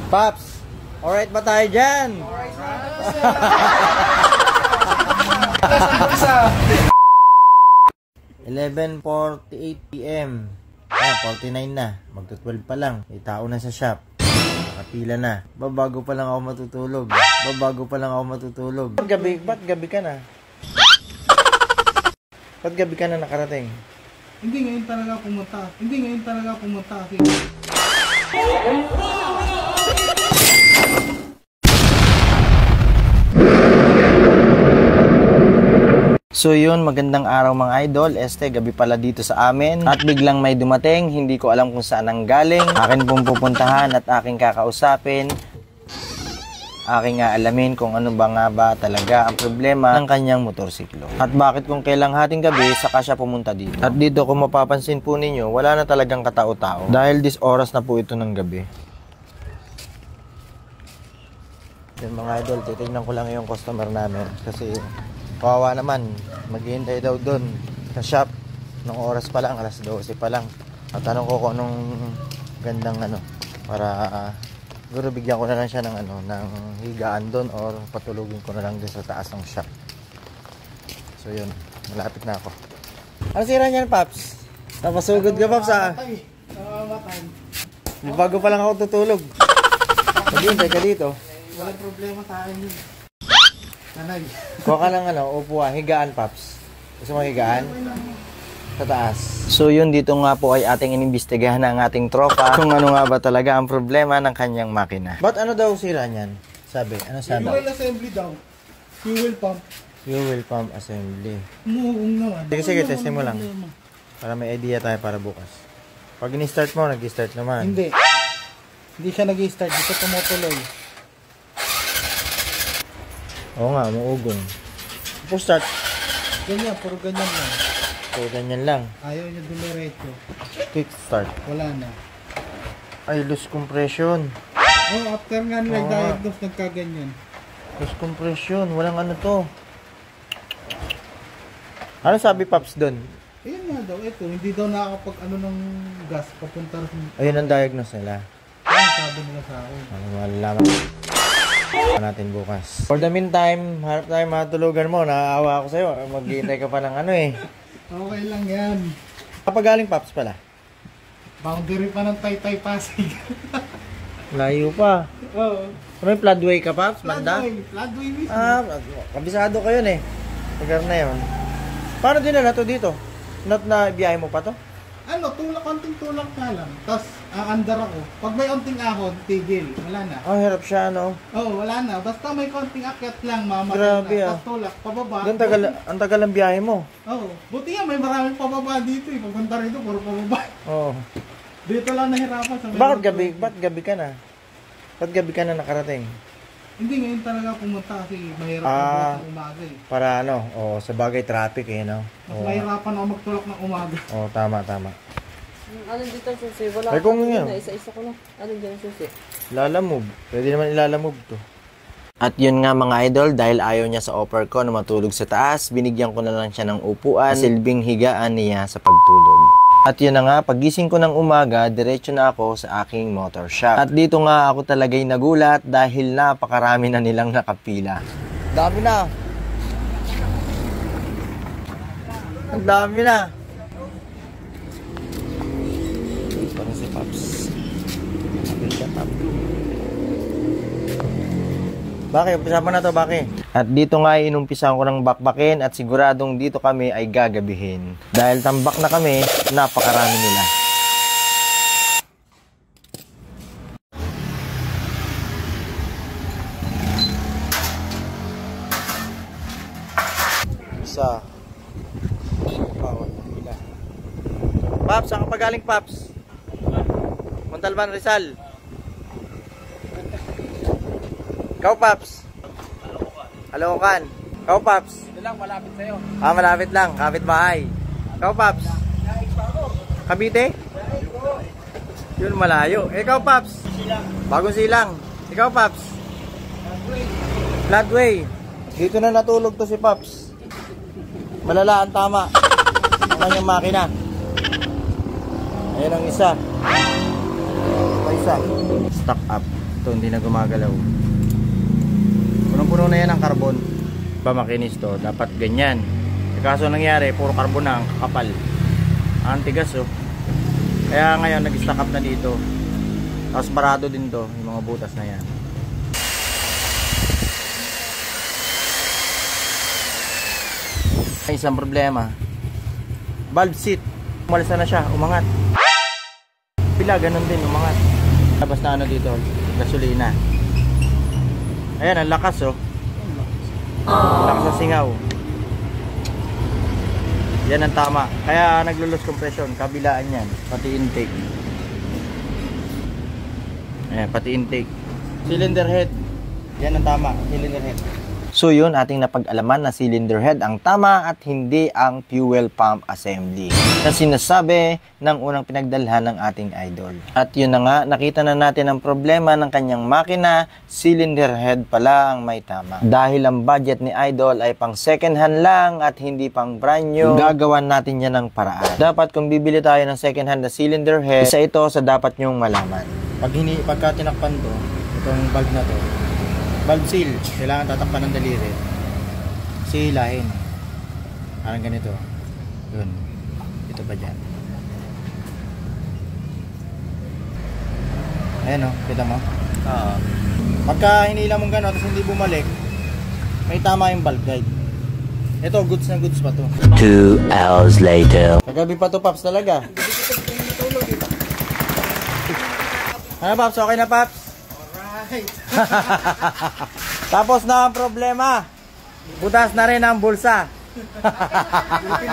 Paps, alright ba tayo dyan? Alright. 11:48 PM. 49 na. Magto-12 pa lang. May tao na sa shop. Nakapila na. Babago pa lang ako matutulog. Ba't gabi ka na? Ba't gabi ka na nakarating? Hindi ngayon talaga pumunta. So yun, magandang araw mga idol. Gabi pala dito sa amin. At biglang may dumating, hindi ko alam kung saan ang galing. Akin pong pupuntahan at aking kakausapin. Aking alamin kung ano ba talaga ang problema ng kanyang motorsiklo. At bakit kung kailang hating gabi, saka siya pumunta dito. At dito kung mapapansin po ninyo, wala na talagang katao-tao. Dahil this oras na po ito ng gabi. Yan mga idol, titignan ko lang yung customer namin. Kasi kawawa naman, maghihintay daw doon sa shop ng oras pa lang, alas 12 pa lang. At tanong ko kung anong gandang para siguro bigyan ko na lang siya ng ng higaan doon or patulugin ko na lang din sa taas ng shop. So yun, malapit na ako. Ano sira niyan, Paps? Napasugod ka, Paps, ha? Bago pa lang ako tutulog. Maghihintay ka dito. Walang problema sa akin yun. Nanay. Kuha ka lang upuan, higaan, Paps. Gusto mo higaan? Sa taas. So yun, dito nga po ay ating inimbestigahan ng ating tropa kung ano nga ba talaga ang problema ng kanyang makina. Ba't ano daw sira niyan? Ano sabi? Fuel assembly daw. Fuel pump assembly. Umuong naman. Sige, testing mo lang. Para may idea tayo para bukas. Pag in-start mo, nag-start naman. Hindi siya nag-start. Dito tumutuloy. Oo nga, umuugong. Push start. Ganyan, puro ganyan lang. So, ganyan lang. Ayaw niya dumiretso. Kick start. Wala na. Ay, loose compression. After nga nag-diagnose, nagkaganyan. Loose compression. Walang to. Ano sabi, Paps, doon? Ayun nga daw, ito. Hindi daw nakakapag ng gas papunta rin. Ayun ang diagnose nila. Ayun sabi nila sa akin. Malalaman natin bukas. For the meantime, harap tayo matulugan mo. Naaawa ako sa'yo. Maghihintay ka pa ng Okay lang yan. Kapag galing, Paps, pala? Boundary pa ng Taytay Pasig. Layo pa. Oo. May floodway ka, Paps? Banda? Floodway mismo. Kabisado ko yun eh. Lugar na yun. Paano din na to dito? Not na biyahe mo pa to? Konting tulak na lang. Tapos, aandar ako. Pag may onting ahon, tigil. Wala na. Hirap siya, wala na. Basta may konting akyat lang, mama. Grabe, Tapos tulak, pababa. Ang tagal ng biyahe mo. Buti nga, may maraming pababa dito eh. Pagpunta rito, puro pababa. Dito lang nahirapan sa Bakit gabi ka na? Ba't gabi ka na nakarating? Hindi, ngayon talaga pumunta kasi mahirap sa umaga eh. Para sa bagay traffic Mas mahirapan ako magtulak ng umaga. Tama. Ano dito ang susi? Wala ay, kung na, isa-isa ko na. Ano dyan ang susi? Lalamove. Pwede naman ilalamove to. At yun nga mga idol, dahil ayaw niya sa offer ko na matulog sa taas, binigyan ko na lang siya ng upuan, silbing higaan niya sa pagtulog. At yun na nga, pagising ko ng umaga, diretso na ako sa aking motor shop. At dito nga ako talagay nagulat dahil napakarami na nilang nakapila. Dami na! Ang dami na! Parang si Paps. Bakit? Umpisa na to, bakit? At dito nga inumpisahan ko ng bakbakin at siguradong dito kami ay gagabihin. Dahil tambak na kami, napakarami nila. Isa. Bawal na pila. Paps, saan ka pa galing, Paps? Montalban, Rizal. Ikaw, Paps? Alokan. Ikaw, Paps? Ito lang, malapit sa'yo. Malapit lang. Kapit bahay. Ikaw, Paps? Cavite? Yun, malayo. Ikaw, Paps? Bagong Silang. Ikaw, Paps? Floodway. Dito na natulog to si Paps. Malala ang tama. Ang kanyang makina. Ayan ang isa. Ito isa. Stock up. to, hindi na gumagalaw. Punong-puno na yan ang carbon. Makinis to, dapat ganyan. Kaso nangyari, puro carbon na ang kapal. Ang tigas oh. Kaya ngayon nag-stack up na dito. Tapos parado din to, yung mga butas na yan. May isang problema. Valve seat. Umalis na siya, umangat. Pila, ganun din, umangat. Tapos na ano dito, gasolina. Ayan, ang lakas oh. Lakas sa singaw. Yan ang tama. Kaya naglulos compression, kabilaan yan. Pati intake. Ayan, pati intake. Cylinder head. Yan ang tama, cylinder head. So yun, ating napag-alaman na cylinder head ang tama at hindi ang fuel pump assembly na sinasabi ng unang pinagdalhan ng ating idol. At yun na nga, nakita na natin ang problema ng kanyang makina, cylinder head pala ang may tama. Dahil ang budget ni idol ay pang second hand lang at hindi pang brand new, gagawan natin yan ng paraan. Dapat kung bibili tayo ng second hand na cylinder head, isa ito sa dapat nyong malaman. Pagka tinakpan to, itong valve na to, valve seal, kailangan tatakpan ng daliri. Silahin. Parang ganito. Yun. Ito ba dyan? Ayan o, kita mo? Oo. Pagka hinila mong gano'n, tapos hindi bumalik, may tama yung valve guide. Ito, goods na goods pa to. 2 hours later. Kagabi pa to, Paps, talaga. Ano, Paps? Okay na, Paps? Alright. Tapos na ang problema. Butas na rin ang bulsa. Buti